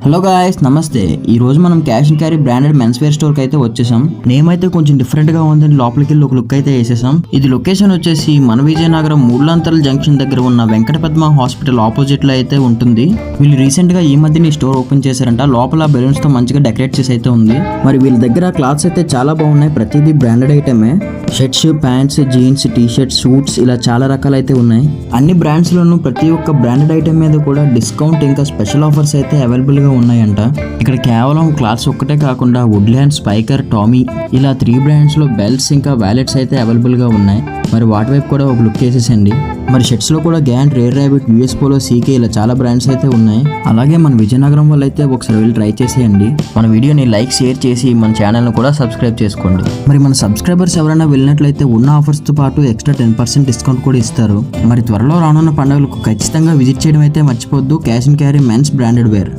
Hello guys, నమస్తే. ఈ రోజు మనం cash and carry branded mens wear store కి అయితే వచ్చేసాం. నేమ్ అయితే కొంచెం డిఫరెంట్ గా ఉందని లోపలికి వెళ్ళి ఒక లుక్ అయితే వేసేసాం. ఇది లొకేషన్ వచ్చేసి మన విజయనగరం మూలాంతల్ జంక్షన్ దగ్గర ఉన్న వెంకట పద్మ హాస్పిటల్ ఆపోజిట్ లో అయితే ఉంటుంది. వీళ్ళు రీసెంట్ గా ఈ మధ్యన స్టోర్ ఓపెన్ చేశారంట. లోపల బెలూన్స్ తో మంచిగా డెకరేట్ చేసి అయితే ఉంది. మరి వీళ్ళ దగ్గర క్లాత్స్ అయితే చాలా బాగున్నాయి. ప్రతిదీ బ్రాండెడ్ ఐటమే. Shirts, pants, jeans, T shirts, suits ఇలా చాలా రకాలైతే ఉన్నాయి. అన్ని బ్రాండ్స్ లోనూ ప్రతి ఒక్క బ్రాండెడ్ ఐటమ్ మీద కూడా డిస్కౌంట్ ఇంకా స్పెషల్ ఆఫర్స్ అయితే అవైలబుల్ గా ఉన్నాయంట. ఇక్కడ కేవలం క్లాత్స్ ఒక్కటే కాకుండా వుడ్లాండ్, స్పైకర్, టామీ ఇలా 3 బ్రాండ్స్ లో బెల్ట్స్ ఇంకా వ్యాలెట్స్ అయితే అవైలబుల్ గా ఉన్నాయి. మరి వాటి వైపు కూడా ఒక లుక్ వేసేసండి. మరి షర్ట్స్ లో కూడా Gant, rare rabbit, US polo, CK ఇలా చాలా బ్రాండ్స్ అయితే ఉన్నాయి. అలాగే మన విజయనగరం వాళ్ళు అయితే ఒకసారి వెళ్ళి ట్రై చేసేయండి. మన వీడియోని లైక్, షేర్ చేసి మన ఛానల్ ను కూడా సబ్స్క్రైబ్ చేసుకోండి. మరి మన సబ్స్క్రైబర్స్ ఎవరైనా వెళ్ళినట్లయితే ఉన్న ఆఫర్స్ తో పాటు ఎక్స్ట్రా 10% డిస్కౌంట్ కూడా ఇస్తారు. మరి త్వరలో రానున్న పండుగలకు ఖచ్చితంగా విజిట్ చేయడం అయితే మర్చిపోద్దు. Cash and carry men's branded wear.